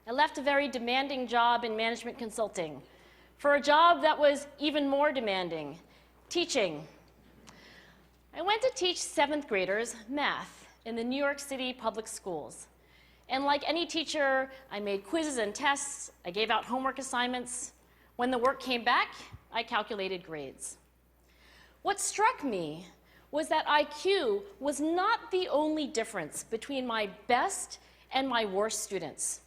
I left a very demanding job in management consulting for a job that was even more demanding, teaching. I went to teach 7th graders math in the New York City public schools. And like any teacher, I made quizzes and tests, I gave out homework assignments. When the work came back, I calculated grades. What struck me was that IQ was not the only difference between my best and my worst students.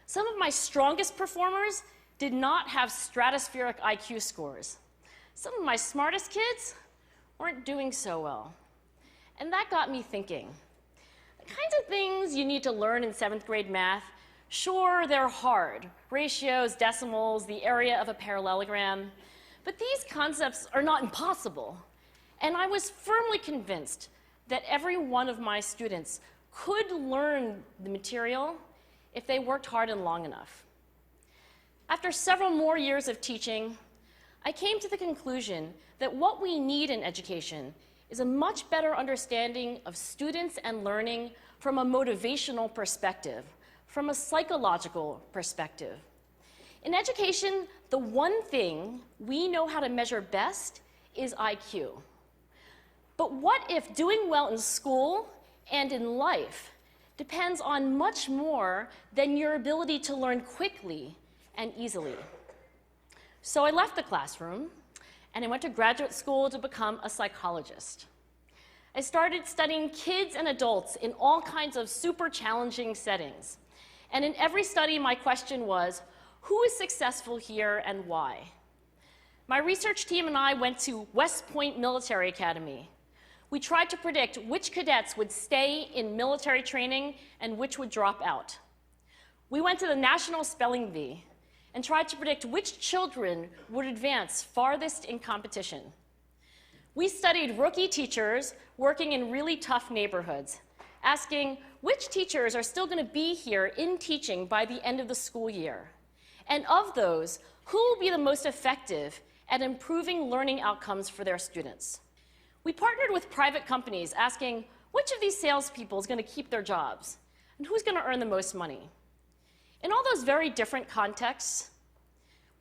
Some of my strongest performers did not have stratospheric IQ scores. Some of my smartest kids weren't doing so well. And that got me thinking. The kinds of things you need to learn in 7th grade math, sure, they're hard. Ratios, decimals, the area of a parallelogram. But these concepts are not impossible. And I was firmly convinced that every one of my students could learn the material if they worked hard and long enough. After several more years of teaching, I came to the conclusion that what we need in education is a much better understanding of students and learning from a motivational perspective, from a psychological perspective. In education, the one thing we know how to measure best is IQ. But what if doing well in school and in life depends on much more than your ability to learn quickly and easily? So I left the classroom and I went to graduate school to become a psychologist. I started studying kids and adults in all kinds of super challenging settings. And in every study, my question was, who is successful here and why? My research team and I went to West Point Military Academy. We tried to predict which cadets would stay in military training and which would drop out. We went to the National Spelling Bee and tried to predict which children would advance farthest in competition. We studied rookie teachers working in really tough neighborhoods, asking which teachers are still going to be here in teaching by the end of the school year. And of those, who will be the most effective at improving learning outcomes for their students? We partnered with private companies asking which of these salespeople is going to keep their jobs and who's going to earn the most money. In all those very different contexts,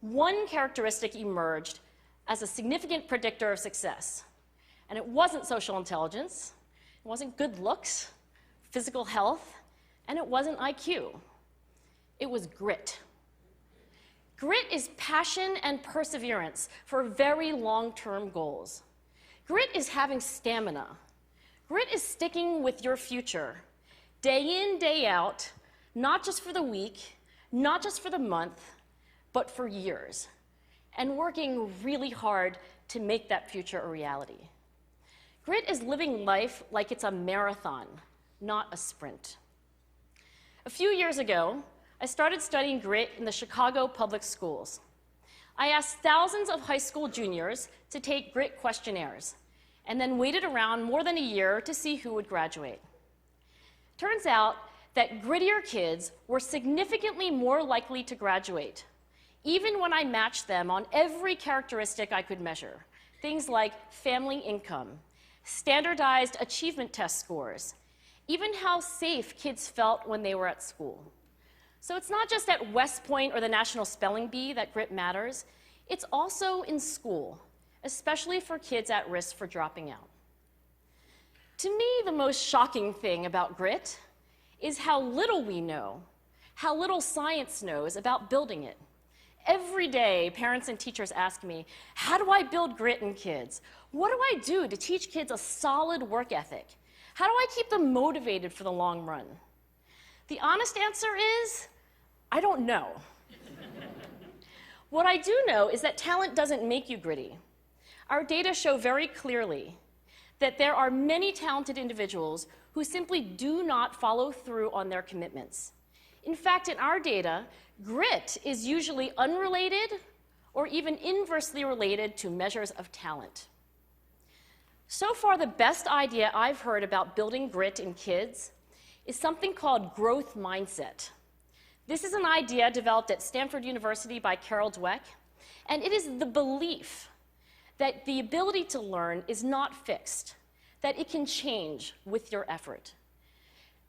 one characteristic emerged as a significant predictor of success. And it wasn't social intelligence, it wasn't good looks, physical health, and it wasn't IQ. It was grit. Grit is passion and perseverance for very long-term goals. Grit is having stamina. Grit is sticking with your future, day in, day out, not just for the week, not just for the month, but for years, and working really hard to make that future a reality. Grit is living life like it's a marathon, not a sprint. A few years ago, I started studying grit in the Chicago public schools. I asked thousands of high school juniors to take grit questionnaires, and then waited around more than a year to see who would graduate. Turns out that grittier kids were significantly more likely to graduate, even when I matched them on every characteristic I could measure, things like family income, standardized achievement test scores, even how safe kids felt when they were at school. So it's not just at West Point or the National Spelling Bee that grit matters, it's also in school, especially for kids at risk for dropping out. To me, the most shocking thing about grit is how little we know, how little science knows about building it. Every day, parents and teachers ask me, how do I build grit in kids? What do I do to teach kids a solid work ethic? How do I keep them motivated for the long run? The honest answer is, I don't know. What I do know is that talent doesn't make you gritty. Our data show very clearly that there are many talented individuals who simply do not follow through on their commitments. In fact, in our data, grit is usually unrelated or even inversely related to measures of talent. So far, the best idea I've heard about building grit in kids is something called growth mindset. This is an idea developed at Stanford University by Carol Dweck, and it is the belief that the ability to learn is not fixed, that it can change with your effort.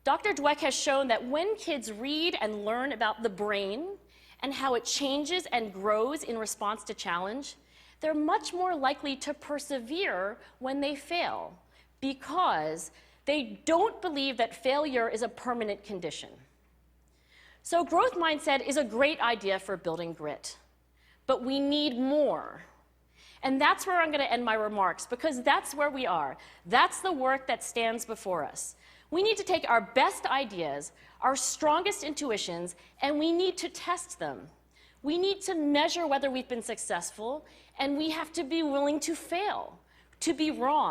Dr. Dweck has shown that when kids read and learn about the brain and how it changes and grows in response to challenge, they're much more likely to persevere when they fail because they don't believe that failure is a permanent condition. So growth mindset is a great idea for building grit, but we need more. And that's where I'm going to end my remarks, because that's where we are. That's the work that stands before us. We need to take our best ideas, our strongest intuitions, and we need to test them. We need to measure whether we've been successful, and we have to be willing to fail, to be wrong.